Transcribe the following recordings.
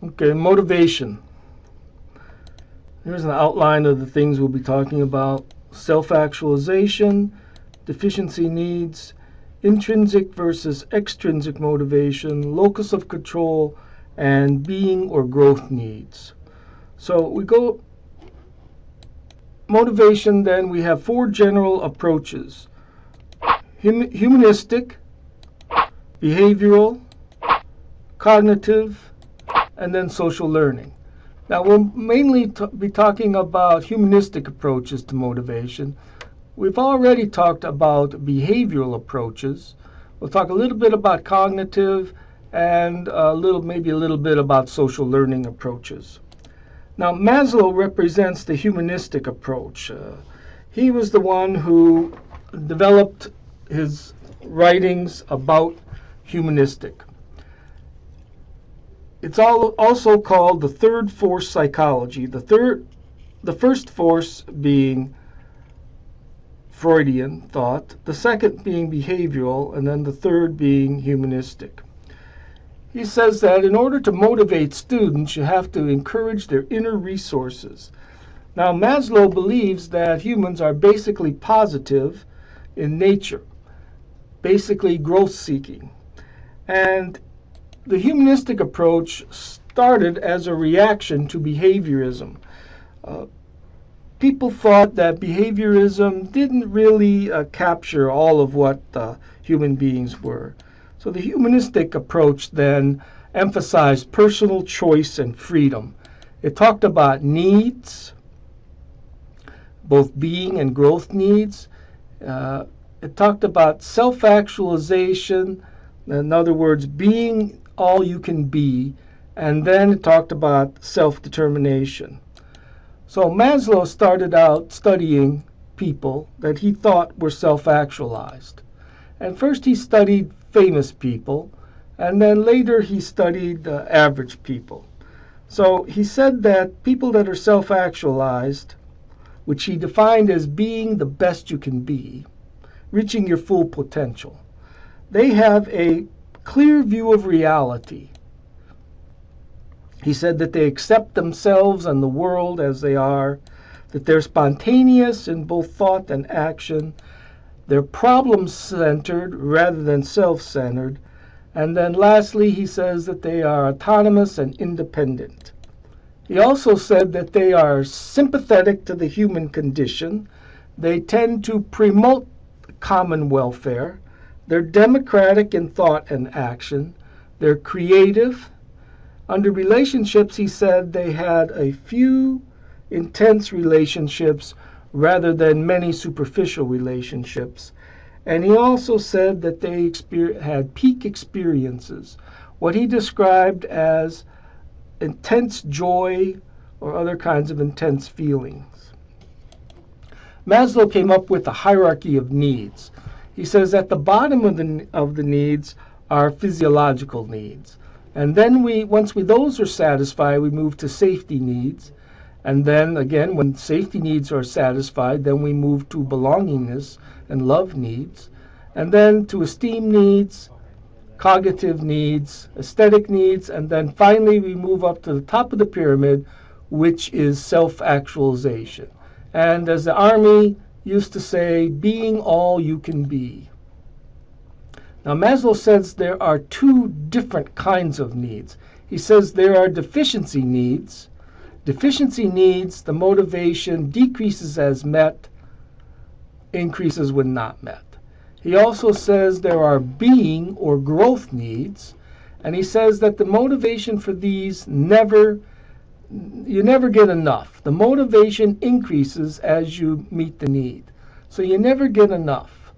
Okay, motivation. Here's an outline of the things we'll be talking about. Self-actualization, deficiency needs, intrinsic versus extrinsic motivation, locus of control, and being or growth needs. So we go motivation, then we have four general approaches. Humanistic, behavioral, cognitive, and then social learning. Now we'll mainly be talking about humanistic approaches to motivation. We've already talked about behavioral approaches. We'll talk a little bit about cognitive and maybe a little bit about social learning approaches. Now Maslow represents the humanistic approach. He was the one who developed his writings about humanistic. It's also called the third force psychology. The first force being Freudian thought, the second being behavioral, and then the third being humanistic. He says that in order to motivate students, you have to encourage their inner resources. Now, Maslow believes that humans are basically positive in nature, basically growth-seeking. And the humanistic approach started as a reaction to behaviorism. People thought that behaviorism didn't really capture all of what human beings were. So the humanistic approach then emphasized personal choice and freedom. It talked about needs, both being and growth needs. It talked about self-actualization, in other words, being all you can be, and then it talked about self-determination. So Maslow started out studying people that he thought were self-actualized. And first he studied famous people, and then later he studied average people. So he said that people that are self-actualized, which he defined as being the best you can be, reaching your full potential, they have a clear view of reality. He said that they accept themselves and the world as they are, that they're spontaneous in both thought and action, they're problem-centered rather than self-centered, and then lastly he says that they are autonomous and independent. He also said that they are sympathetic to the human condition, they tend to promote common welfare, they're democratic in thought and action, they're creative. Under relationships, he said they had a few intense relationships rather than many superficial relationships. And he also said that they had peak experiences, what he described as intense joy or other kinds of intense feelings. Maslow came up with a hierarchy of needs. He says at the bottom of the needs are physiological needs. And then once those are satisfied, we move to safety needs. And then again, when safety needs are satisfied, then we move to belongingness and love needs. And then to esteem needs, cognitive needs, aesthetic needs, and then finally we move up to the top of the pyramid, which is self-actualization. And as the Army used to say, being all you can be. Now Maslow says there are two different kinds of needs. He says there are deficiency needs. Deficiency needs, the motivation decreases as met, increases when not met. He also says there are being or growth needs, and he says that the motivation for these you never get enough. The motivation increases as you meet the need. So you never get enough.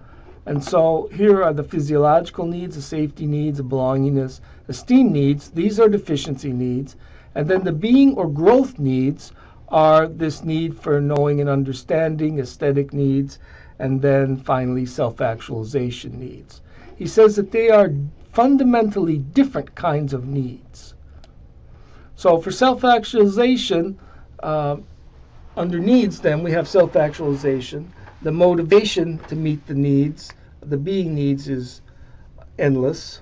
And so here are the physiological needs, the safety needs, the belongingness, esteem needs. These are deficiency needs. And then the being or growth needs are this need for knowing and understanding, aesthetic needs, and then finally self-actualization needs. He says that they are fundamentally different kinds of needs. So for self-actualization, under needs then we have self-actualization. The motivation to meet the needs, the being needs, is endless.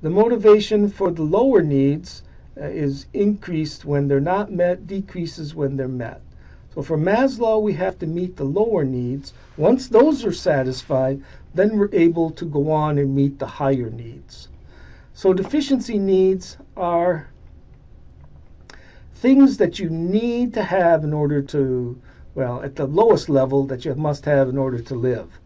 The motivation for the lower needs, is increased when they're not met, decreases when they're met. So for Maslow, we have to meet the lower needs. Once those are satisfied, then we're able to go on and meet the higher needs. So deficiency needs are things that you need to have in order to, well, at the lowest level, that you must have in order to live.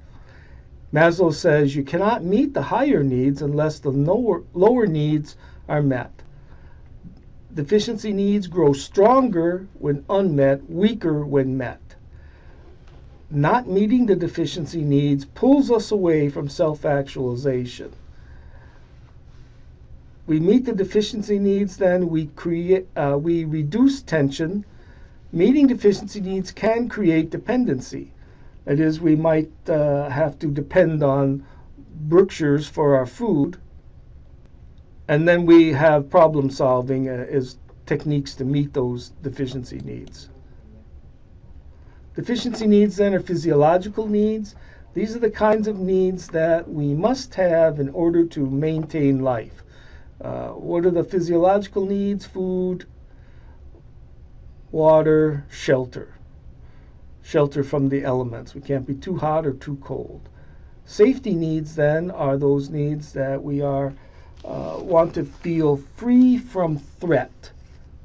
Maslow says you cannot meet the higher needs unless the lower needs are met. Deficiency needs grow stronger when unmet, weaker when met. Not meeting the deficiency needs pulls us away from self-actualization. We meet the deficiency needs, then we reduce tension. Meeting deficiency needs can create dependency. That is, we might have to depend on Berkshires for our food, and then we have problem solving as techniques to meet those deficiency needs. Deficiency needs then are physiological needs. These are the kinds of needs that we must have in order to maintain life. What are the physiological needs? Food, water, shelter. Shelter from the elements. We can't be too hot or too cold. Safety needs then are those needs that we want to feel free from threat,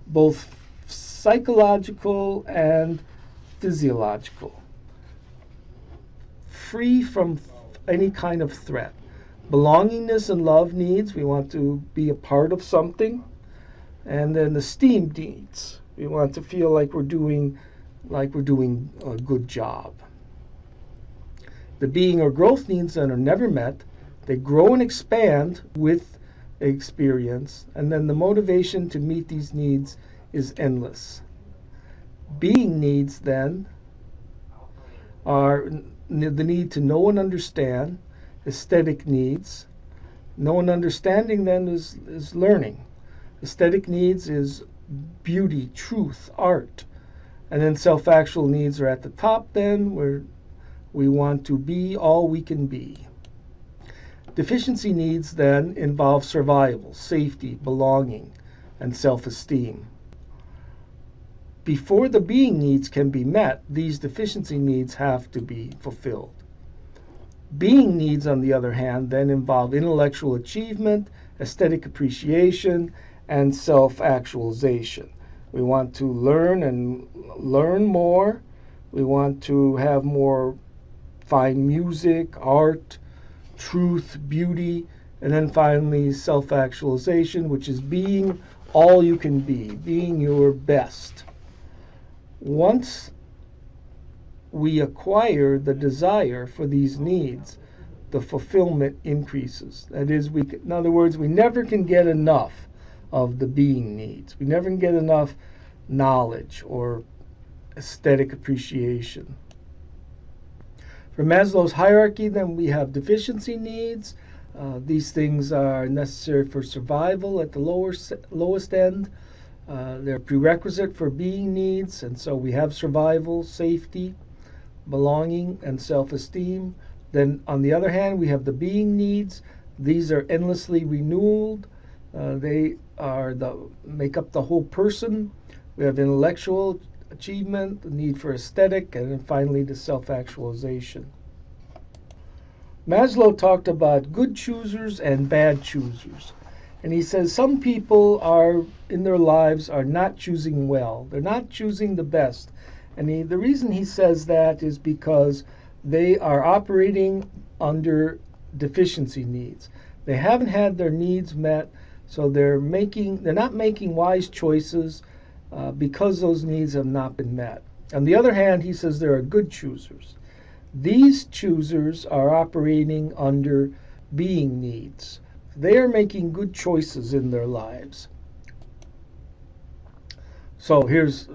both psychological and physiological. Free from any kind of threat. Belongingness and love needs, we want to be a part of something. And then esteem needs, we want to feel like we're doing a good job. The being or growth needs then are never met. They grow and expand with experience, and then the motivation to meet these needs is endless. Being needs then are the need to know and understand. Aesthetic needs. Know and understanding then is learning. Aesthetic needs is beauty, truth, art. And then self-actual needs are at the top then, where we want to be all we can be. Deficiency needs then involve survival, safety, belonging, and self-esteem. Before the being needs can be met, these deficiency needs have to be fulfilled. Being needs, on the other hand, then involve intellectual achievement, aesthetic appreciation, and self-actualization. We want to learn and learn more. We want to have more fine music, art, truth, beauty, and then finally self-actualization, which is being all you can be, being your best. Once we acquire the desire for these needs, the fulfillment increases. That is, in other words, we never can get enough of the being needs. We never can get enough knowledge or aesthetic appreciation. For Maslow's hierarchy, then we have deficiency needs. These things are necessary for survival at the lowest end. They're prerequisite for being needs, and so we have survival, safety, belonging, and self-esteem. Then on the other hand, we have the being needs. These are endlessly renewed. They make up the whole person. We have intellectual achievement, the need for aesthetic, and then finally the self-actualization. Maslow talked about good choosers and bad choosers. And he says some people in their lives are not choosing well. They're not choosing the best. And the reason he says that is because they are operating under deficiency needs. They haven't had their needs met, so they're not making wise choices because those needs have not been met. On the other hand, he says there are good choosers. These choosers are operating under being needs. They are making good choices in their lives. So here's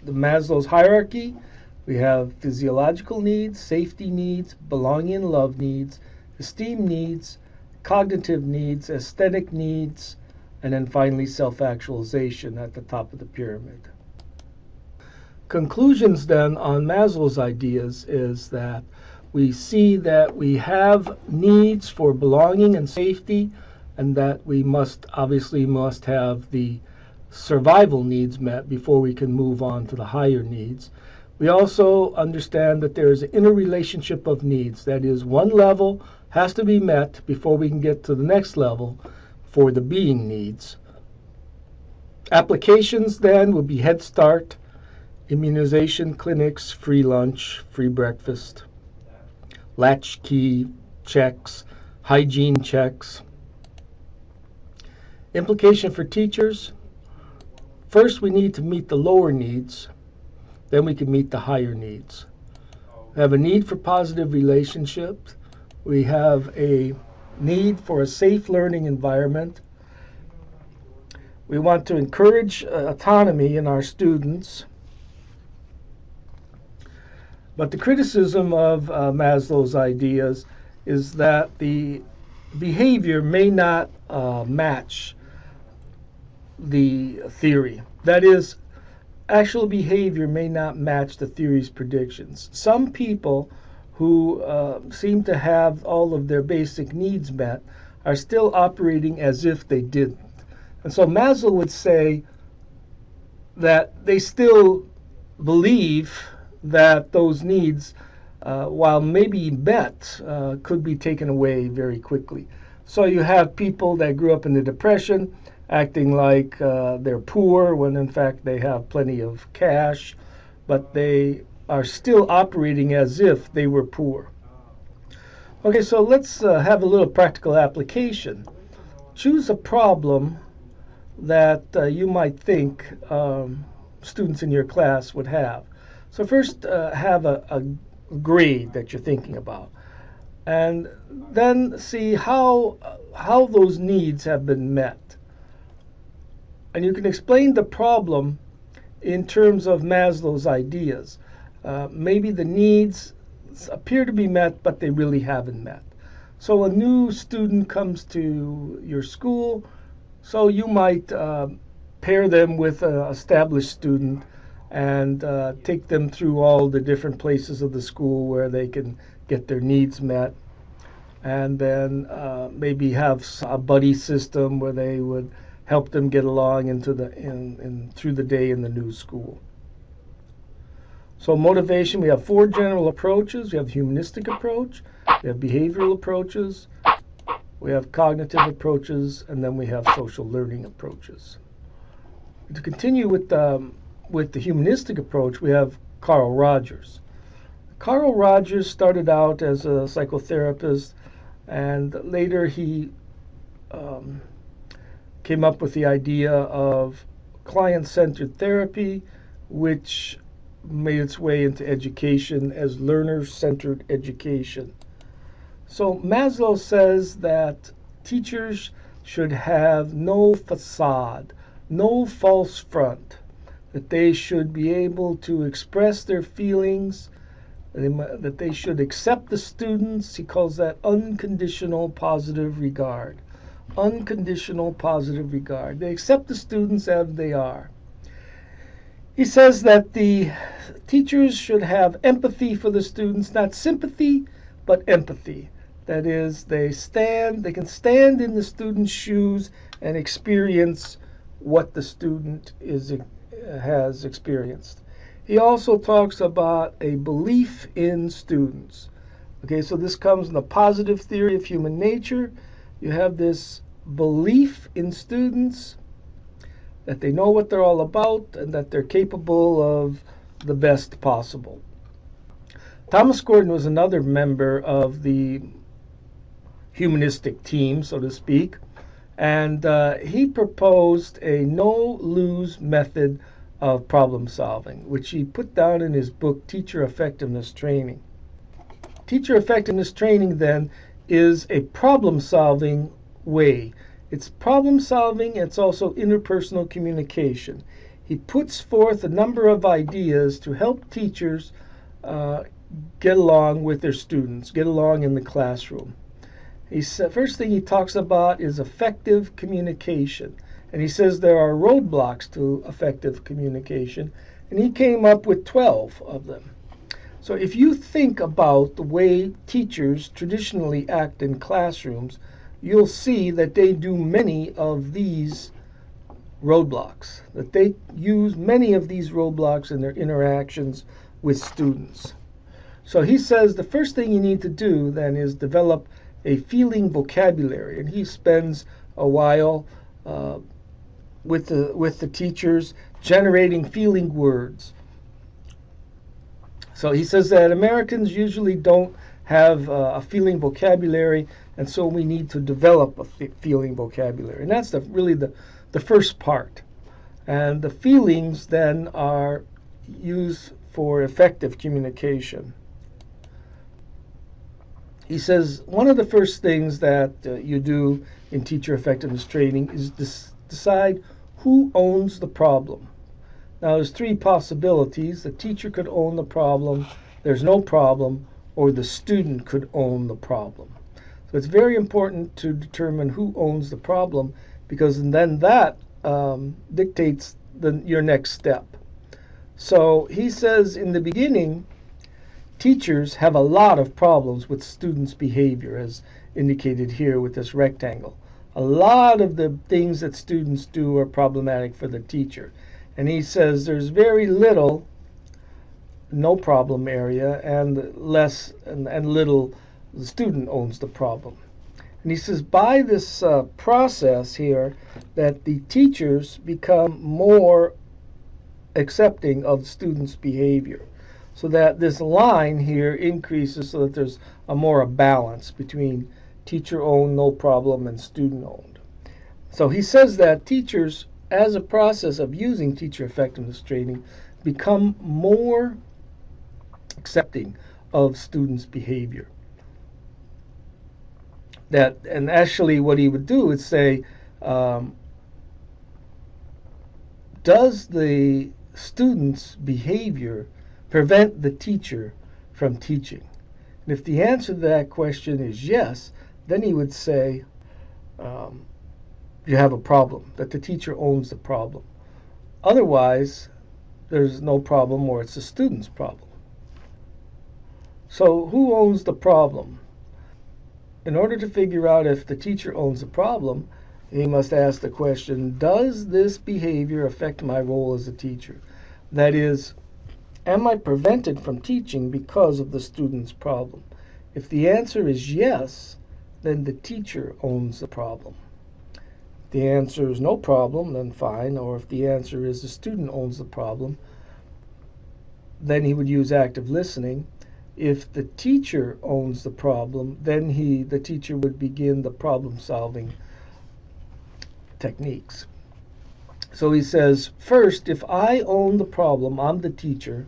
the Maslow's hierarchy. We have physiological needs, safety needs, belonging and love needs, esteem needs, cognitive needs, aesthetic needs, and then finally self-actualization at the top of the pyramid. Conclusions then on Maslow's ideas is that we see that we have needs for belonging and safety, and that we must have the survival needs met before we can move on to the higher needs. We also understand that there is an interrelationship of needs. That is, one level has to be met before we can get to the next level for the being needs. Applications then would be Head Start, immunization clinics, free lunch, free breakfast, latchkey checks, hygiene checks. Implication for teachers: first we need to meet the lower needs, then we can meet the higher needs. We have a need for positive relationships. We have a need for a safe learning environment. We want to encourage autonomy in our students. But the criticism of Maslow's ideas is that the behavior may not match the theory. That is, actual behavior may not match the theory's predictions. Some people who seem to have all of their basic needs met are still operating as if they didn't. And so Maslow would say that they still believe that those needs, while maybe met, could be taken away very quickly. So you have people that grew up in the Depression acting like they're poor when in fact they have plenty of cash, but they are still operating as if they were poor. Okay, so let's have a little practical application. Choose a problem that you might think students in your class would have. So first have a grade that you're thinking about, and then see how those needs have been met. And you can explain the problem in terms of Maslow's ideas. Maybe the needs appear to be met, but they really haven't met. So a new student comes to your school, so you might pair them with an established student and take them through all the different places of the school where they can get their needs met, and then maybe have a buddy system where they would help them get along through the day in the new school. So motivation, we have 4 general approaches. We have the humanistic approach, we have behavioral approaches, we have cognitive approaches, and then we have social learning approaches. To continue with the humanistic approach, we have Carl Rogers. Carl Rogers started out as a psychotherapist, and later he came up with the idea of client-centered therapy, which made its way into education as learner-centered education. So Maslow says that teachers should have no facade, no false front, that they should be able to express their feelings, that they should accept the students. He calls that unconditional positive regard. Unconditional positive regard. They accept the students as they are. He says that the teachers should have empathy for the students, not sympathy, but empathy. That is, they can stand in the student's shoes and experience what the student has experienced. He also talks about a belief in students. Okay, so this comes in the positive theory of human nature. You have this belief in students, that they know what they're all about and that they're capable of the best possible. Thomas Gordon was another member of the humanistic team, so to speak, and he proposed a no-lose method of problem solving, which he put down in his book, Teacher Effectiveness Training. Teacher effectiveness training, then, is a problem-solving way. It's problem-solving, it's also interpersonal communication. He puts forth a number of ideas to help teachers get along with their students, get along in the classroom. First thing he talks about is effective communication. And he says there are roadblocks to effective communication, and he came up with 12 of them. So if you think about the way teachers traditionally act in classrooms, you'll see that they do many of these roadblocks, that they use many of these roadblocks in their interactions with students. So he says the first thing you need to do then is develop a feeling vocabulary, and he spends a while with the teachers generating feeling words. So he says that Americans usually don't have a feeling vocabulary, and so we need to develop a feeling vocabulary. And that's really the first part. And the feelings then are used for effective communication. He says one of the first things that you do in teacher effectiveness training is decide who owns the problem. Now there's three possibilities. The teacher could own the problem, there's no problem, or the student could own the problem. So it's very important to determine who owns the problem, because then that dictates your next step. So he says in the beginning, teachers have a lot of problems with students' behavior, as indicated here with this rectangle. A lot of the things that students do are problematic for the teacher. And he says there's very little, no problem area, and less and little the student owns the problem. And he says by this process here that the teachers become more accepting of students' behavior, so that this line here increases so that there's a balance between teacher-owned, no problem, and student-owned. So he says that teachers, as a process of using teacher effectiveness training, become more accepting of students' behavior. And actually what he would do is say, does the student's behavior prevent the teacher from teaching? And if the answer to that question is yes, then he would say you have a problem, that the teacher owns the problem. Otherwise, there's no problem, or it's the student's problem. So who owns the problem? In order to figure out if the teacher owns the problem, he must ask the question, does this behavior affect my role as a teacher? That is, am I prevented from teaching because of the student's problem? If the answer is yes, then the teacher owns the problem. If the answer is no problem, then fine. Or if the answer is the student owns the problem, then he would use active listening. If the teacher owns the problem, then the teacher would begin the problem-solving techniques. So he says, first, if I own the problem, I'm the teacher,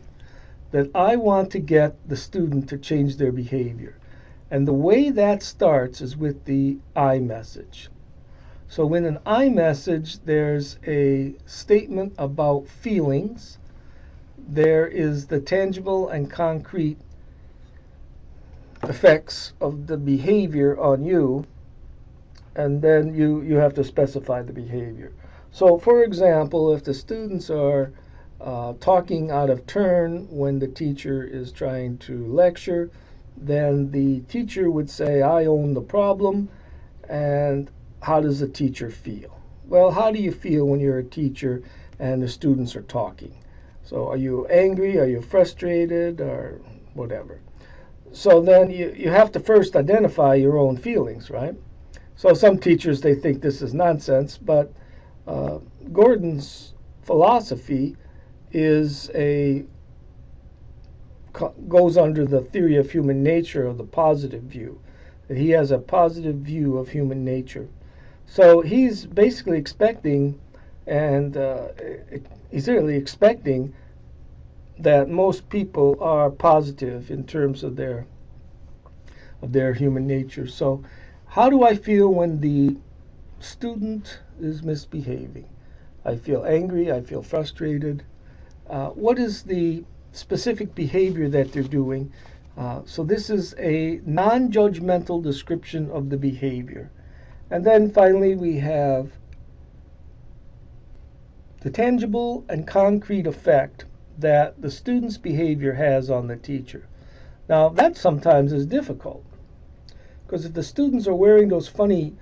that I want to get the student to change their behavior. And the way that starts is with the I message. So in an I message, there's a statement about feelings. There is the tangible and concrete effects of the behavior on you, and then you have to specify the behavior. So for example, if the students are talking out of turn when the teacher is trying to lecture, then the teacher would say, I own the problem. And how does the teacher feel? Well, how do you feel when you're a teacher and the students are talking? So are you angry? Are you frustrated? Or whatever? So then you have to first identify your own feelings, right? So some teachers, they think this is nonsense, but Gordon's philosophy goes under the theory of human nature, of the positive view. That he has a positive view of human nature. So he's basically expecting, and he's really expecting, that most people are positive in terms of their human nature. So how do I feel when the student is misbehaving? I feel angry, I feel frustrated. What is the specific behavior that they're doing? So this is a non-judgmental description of the behavior. And then finally we have the tangible and concrete effect that the student's behavior has on the teacher. Now that sometimes is difficult, because if the students are wearing those funny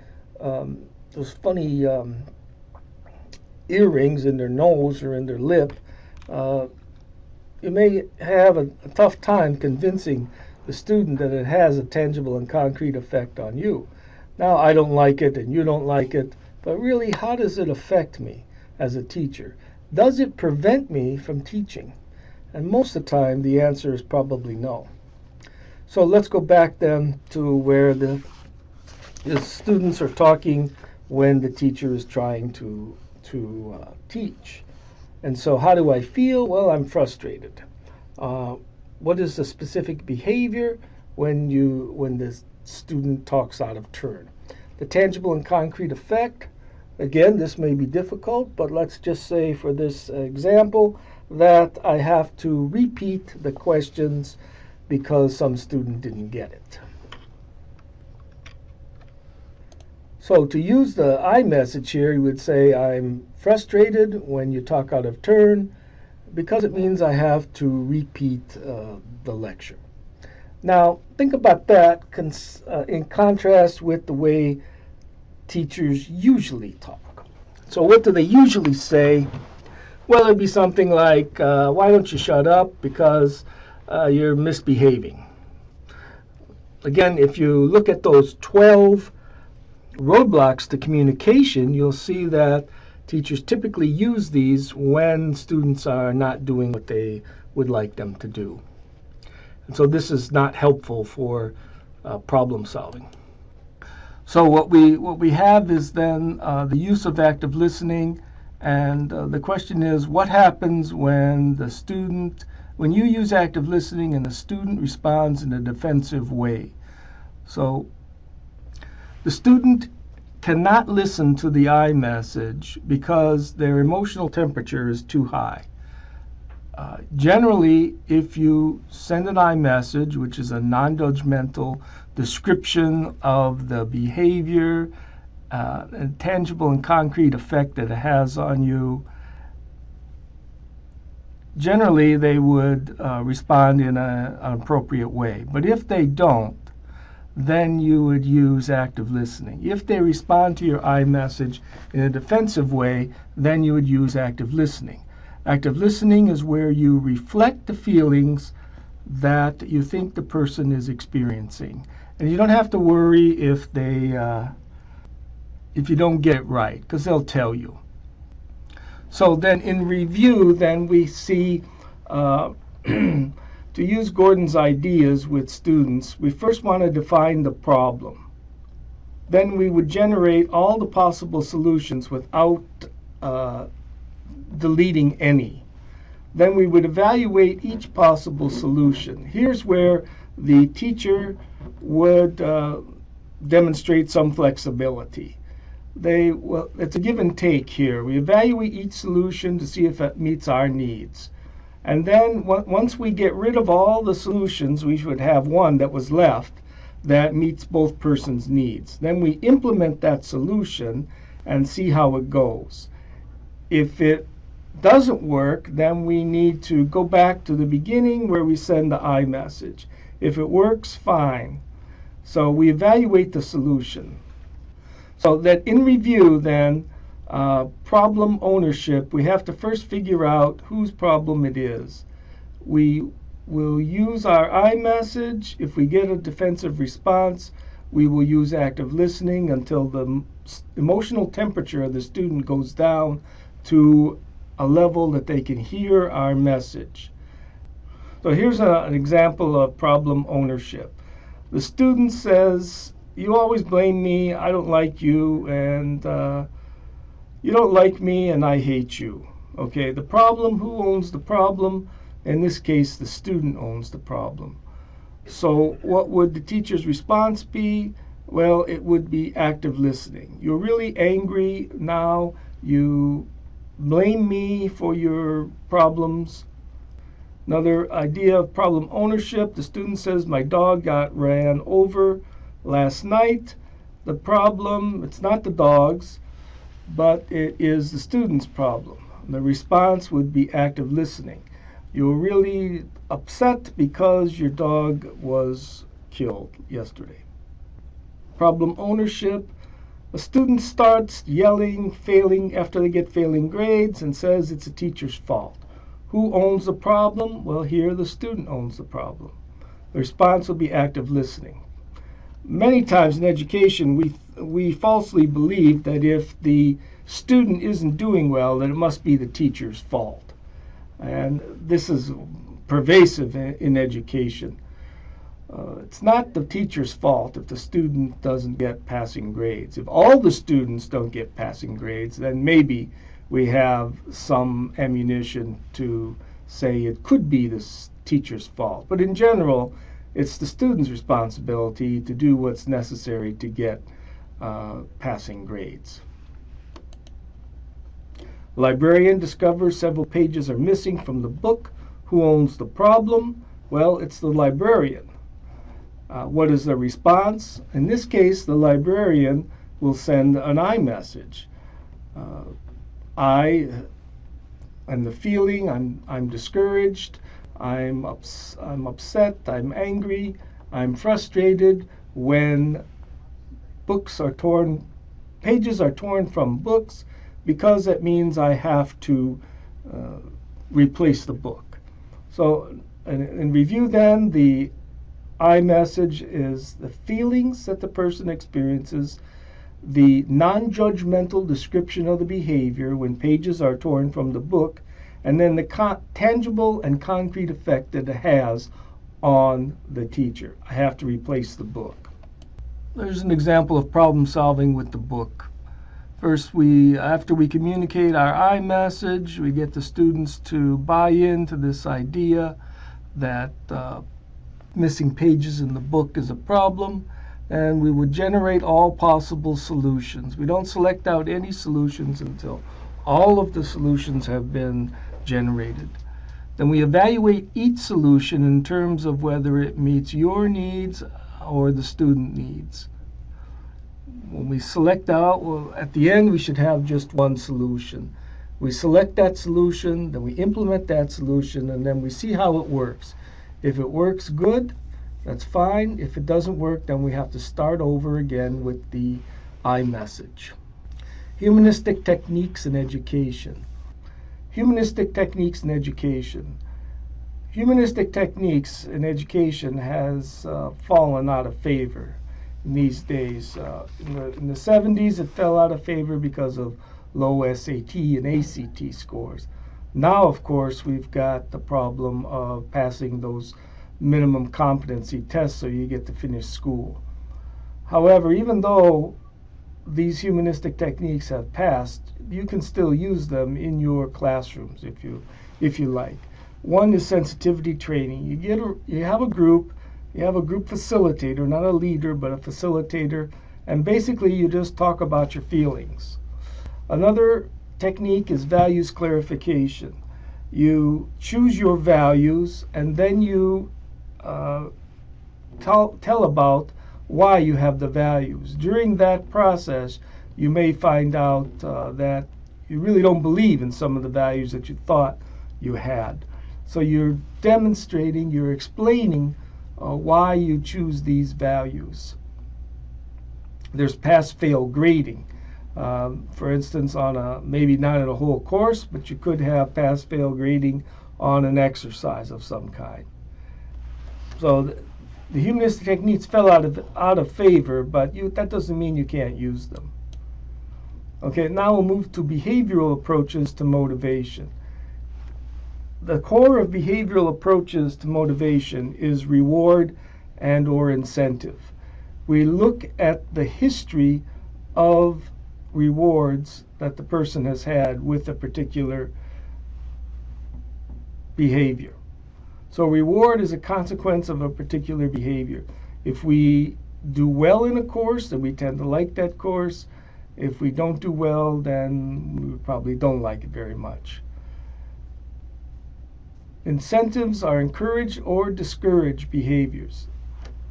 earrings in their nose or in their lip, you may have a tough time convincing the student that it has a tangible and concrete effect on you. Now, I don't like it and you don't like it, but really, how does it affect me as a teacher? Does it prevent me from teaching? And most of the time, the answer is probably no. So let's go back then to where the students are talking when the teacher is trying to teach. And so how do I feel? Well, I'm frustrated. What is the specific behavior when the student talks out of turn? The tangible and concrete effect, again, this may be difficult, but let's just say for this example that I have to repeat the questions because some student didn't get it. So to use the I message here, you would say, I'm frustrated when you talk out of turn because it means I have to repeat the lecture. Now, think about that in contrast with the way teachers usually talk. So what do they usually say? Well, it'd be something like, why don't you shut up because you're misbehaving. Again, if you look at those 12 roadblocks to communication, you'll see that teachers typically use these when students are not doing what they would like them to do. And so this is not helpful for problem solving. So what we have is then the use of active listening, and the question is, what happens when you use active listening and the student responds in a defensive way? So the student cannot listen to the I message because their emotional temperature is too high. Generally, if you send an I message, which is a non-judgmental description of the behavior, and tangible and concrete effect that it has on you, generally they would respond in an appropriate way. But if they don't, then you would use active listening. If they respond to your iMessage in a defensive way, then you would use active listening. Active listening is where you reflect the feelings that you think the person is experiencing. And you don't have to worry if you don't get it right, because they'll tell you. So then in review, then we see to use Gordon's ideas with students, we first want to define the problem. Then we would generate all the possible solutions without deleting any. Then we would evaluate each possible solution. Here's where the teacher would demonstrate some flexibility. It's a give and take here. We evaluate each solution to see if it meets our needs. And then once we get rid of all the solutions, we should have one that was left that meets both persons' needs. Then we implement that solution and see how it goes. If it doesn't work, then we need to go back to the beginning where we send the I message. If it works, fine. So we evaluate the solution. So that in review then, problem ownership, we have to first figure out whose problem it is. We will use our I message. If we get a defensive response, we will use active listening until the emotional temperature of the student goes down to a level that they can hear our message. So here's an example of problem ownership. The student says, you always blame me, I don't like you, and you don't like me, and I hate you. Okay, the problem, who owns the problem? In this case, the student owns the problem. So what would the teacher's response be? Well, it would be active listening. You're really angry now. You blame me for your problems. Another idea of problem ownership. The student says, my dog got ran over last night. The problem, it's not the dog's, but it is the student's problem. The response would be active listening. You're really upset because your dog was killed yesterday. Problem ownership. A student starts yelling, failing after they get failing grades and says it's a teacher's fault. Who owns the problem? Well, here the student owns the problem. The response will be active listening. Many times in education, we falsely believe that if the student isn't doing well, that it must be the teacher's fault. And this is pervasive in education. It's not the teacher's fault if the student doesn't get passing grades. If all the students don't get passing grades, then maybe we have some ammunition to say it could be the teacher's fault. But in general, it's the student's responsibility to do what's necessary to get passing grades. The librarian discovers several pages are missing from the book. Who owns the problem? Well, it's the librarian. What is the response? In this case, the librarian will send an I message. I am the feeling, I'm discouraged, I'm upset, I'm angry, I'm frustrated when pages are torn from books, because that means I have to replace the book. So in review then, the I message is the feelings that the person experiences, the non-judgmental description of the behavior when pages are torn from the book, and then the tangible and concrete effect that it has on the teacher. I have to replace the book. There's an example of problem solving with the book. First, after we communicate our I message, we get the students to buy into this idea that missing pages in the book is a problem, and we would generate all possible solutions. We don't select out any solutions until all of the solutions have been generated. Then we evaluate each solution in terms of whether it meets your needs or the student needs. When we select out, well, at the end we should have just one solution. We select that solution, then we implement that solution, and then we see how it works. If it works good, that's fine. If it doesn't work, then we have to start over again with the I message. Humanistic techniques in education. Humanistic techniques in education. Humanistic techniques in education has fallen out of favor in these days. In the 70s, it fell out of favor because of low SAT and ACT scores. Now, of course, we've got the problem of passing those minimum competency tests so you get to finish school. However, even though these humanistic techniques have passed, you can still use them in your classrooms if you like. One is sensitivity training. You have a group facilitator, not a leader, but a facilitator, and basically you just talk about your feelings. Another technique is values clarification. You choose your values and then you tell about why you have the values. During that process, you may find out that you really don't believe in some of the values that you thought you had. So you're demonstrating, you're explaining why you choose these values. There's pass-fail grading. For instance, maybe not in a whole course, but you could have pass-fail grading on an exercise of some kind. So the humanistic techniques fell out of favor, but that doesn't mean you can't use them. Okay, now we'll move to behavioral approaches to motivation. The core of behavioral approaches to motivation is reward and or incentive. We look at the history of rewards that the person has had with a particular behavior. So reward is a consequence of a particular behavior. If we do well in a course, then we tend to like that course. If we don't do well, then we probably don't like it very much. Incentives are encourage or discourage behaviors.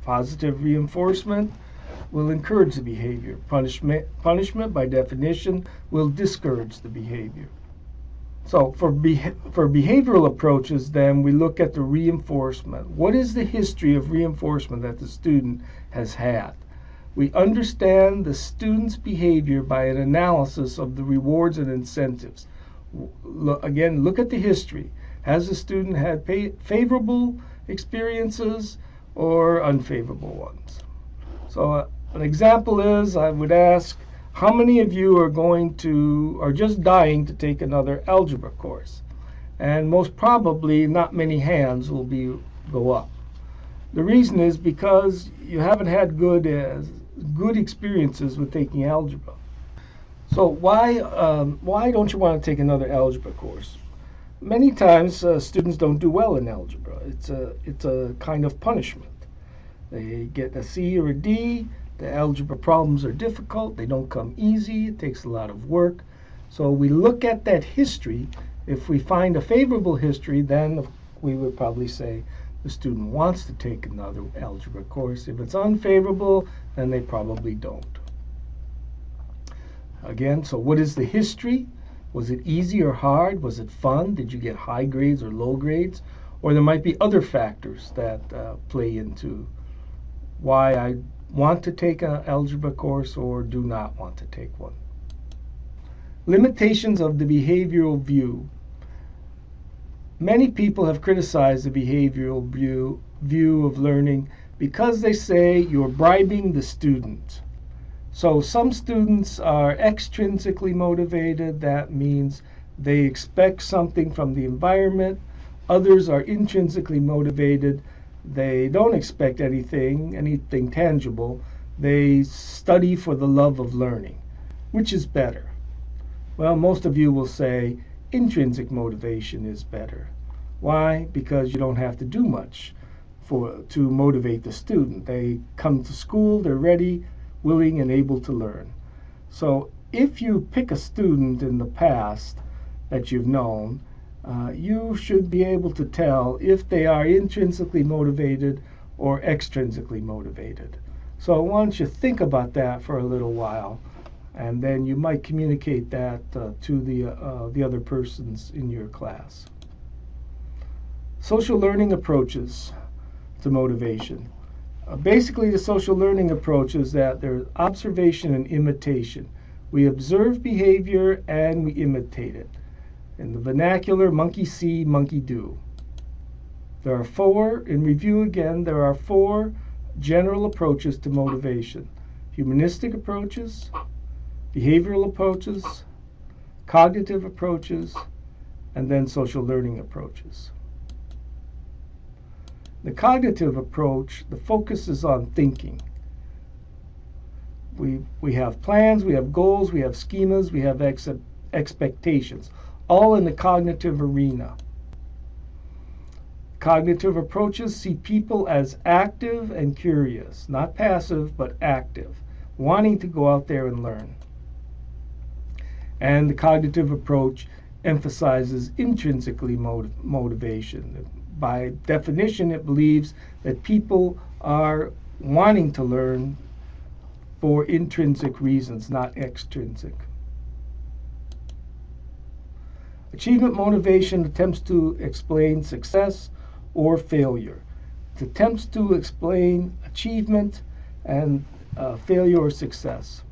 Positive reinforcement will encourage the behavior. Punishment, by definition, will discourage the behavior. So for behavioral approaches, then, we look at the reinforcement. What is the history of reinforcement that the student has had? We understand the student's behavior by an analysis of the rewards and incentives. Again, look at the history. Has the student had favorable experiences or unfavorable ones? So an example is, I would ask, how many of you are just dying to take another algebra course? And most probably not many hands will go up. The reason is because you haven't had good experiences with taking algebra. So why don't you want to take another algebra course? Many times students don't do well in algebra. It's a kind of punishment. They get a C or a D. The algebra problems are difficult. They don't come easy. It takes a lot of work. So we look at that history. If we find a favorable history, then we would probably say the student wants to take another algebra course. If it's unfavorable, then they probably don't. Again, so what is the history? Was it easy or hard? Was it fun? Did you get high grades or low grades? Or there might be other factors that play into why I want to take an algebra course or do not want to take one. Limitations of the behavioral view. Many people have criticized the behavioral view of learning because they say you're bribing the student. So some students are extrinsically motivated. That means they expect something from the environment. Others are intrinsically motivated. They don't expect anything tangible. They study for the love of learning. Which is better? Well, most of you will say intrinsic motivation is better. Why? Because you don't have to do much to motivate the student. They come to school, they're ready, willing, and able to learn. So if you pick a student in the past that you've known, you should be able to tell if they are intrinsically motivated or extrinsically motivated. So why don't you think about that for a little while, and then you might communicate that to the other persons in your class. Social learning approaches to motivation. Basically, the social learning approach is that there's observation and imitation. We observe behavior and we imitate it. In the vernacular, monkey see, monkey do. There are four general approaches to motivation: humanistic approaches, behavioral approaches, cognitive approaches, and then social learning approaches. The cognitive approach, the focus is on thinking. We have plans, we have goals, we have schemas, we have expectations, all in the cognitive arena. Cognitive approaches see people as active and curious, not passive, but active, wanting to go out there and learn. And the cognitive approach emphasizes intrinsically motivation. By definition, it believes that people are wanting to learn for intrinsic reasons, not extrinsic. Achievement motivation attempts to explain success or failure. It attempts to explain achievement and failure or success.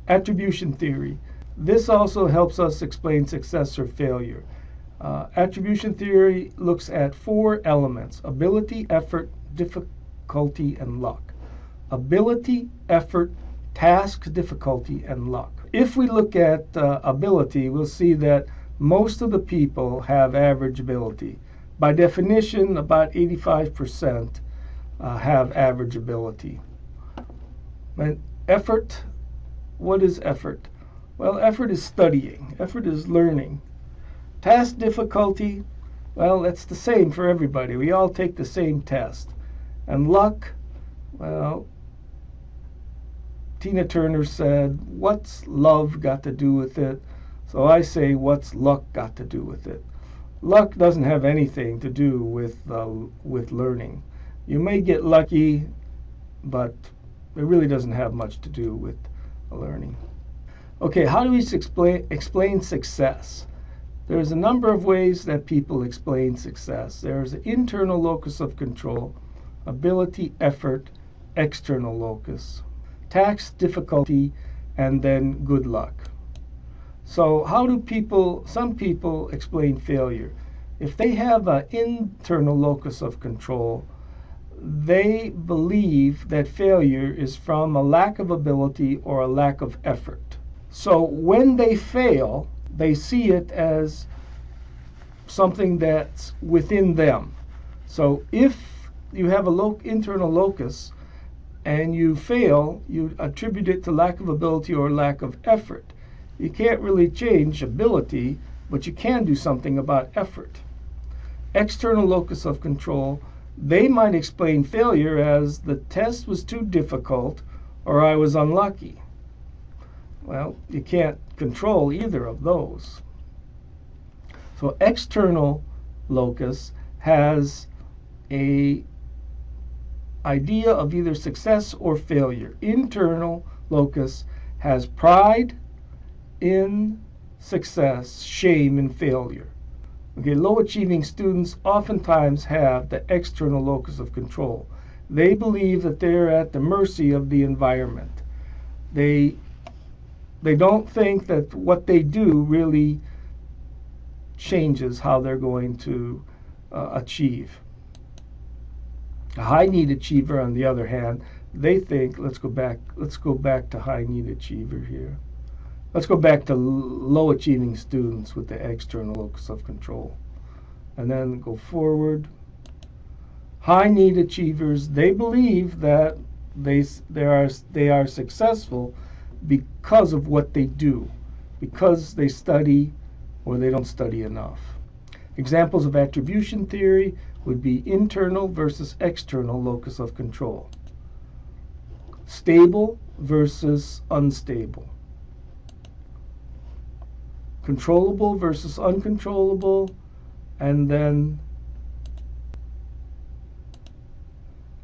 Attribution theory. This also helps us explain success or failure. Attribution theory looks at four elements: ability, effort, difficulty, and luck. Ability, effort, task, difficulty, and luck. If we look at ability, we'll see that most of the people have average ability. By definition, about 85% have average ability. And effort, what is effort? Well, effort is studying. Effort is learning. Task difficulty, well, that's the same for everybody. We all take the same test. And luck, well, Tina Turner said, what's love got to do with it? So I say, what's luck got to do with it? Luck doesn't have anything to do with learning. You may get lucky, but it really doesn't have much to do with learning. Okay, how do we explain success? There's a number of ways that people explain success. There's an internal locus of control, ability, effort, external locus. tax difficulty, and then good luck. So how do some people explain failure? If they have an internal locus of control, they believe that failure is from a lack of ability or a lack of effort. So when they fail, they see it as something that's within them. So if you have an internal locus and you fail, you attribute it to lack of ability or lack of effort. You can't really change ability, but you can do something about effort. External locus of control, they might explain failure as the test was too difficult or I was unlucky. Well, you can't control either of those. So external locus has a idea of either success or failure. Internal locus has pride in success, shame in failure. Okay, low achieving students oftentimes have the external locus of control. They believe that they're at the mercy of the environment. They don't think that what they do really changes how they're going to achieve. A high need achiever, on the other hand, they think, let's go back to high need achiever here. Let's go back to low achieving students with the external locus of control. And then go forward. High need achievers, they believe that they are successful because of what they do, because they study or they don't study enough. Examples of attribution theory would be internal versus external locus of control. Stable versus unstable. Controllable versus uncontrollable, and then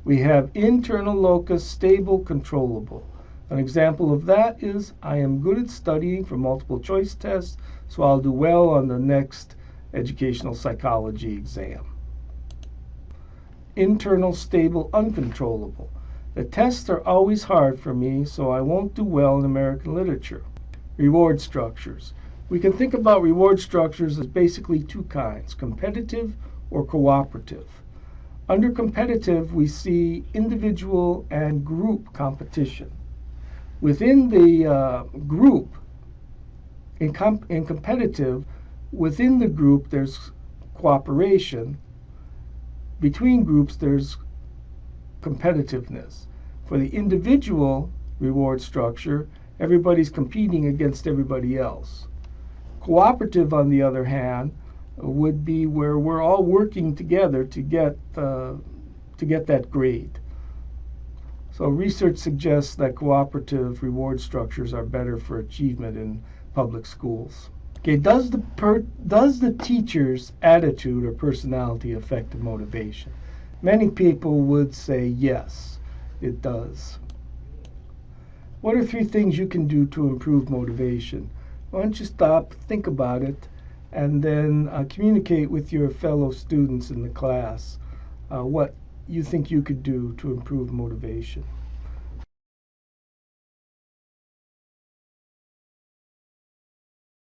we have internal locus, stable, controllable. An example of that is, I am good at studying for multiple choice tests, so I'll do well on the next educational psychology exam. Internal, stable, uncontrollable. The tests are always hard for me, so I won't do well in American literature. Reward structures. We can think about reward structures as basically two kinds, competitive or cooperative. Under competitive, we see individual and group competition. Within the group, in competitive, within the group there's cooperation. Between groups there's competitiveness. For the individual reward structure, everybody's competing against everybody else. Cooperative, on the other hand, would be where we're all working together to get that grade. So research suggests that cooperative reward structures are better for achievement in public schools. Okay, does the teacher's attitude or personality affect the motivation? Many people would say yes, it does. What are 3 things you can do to improve motivation? Why don't you stop, think about it, and then communicate with your fellow students in the class what you think you could do to improve motivation.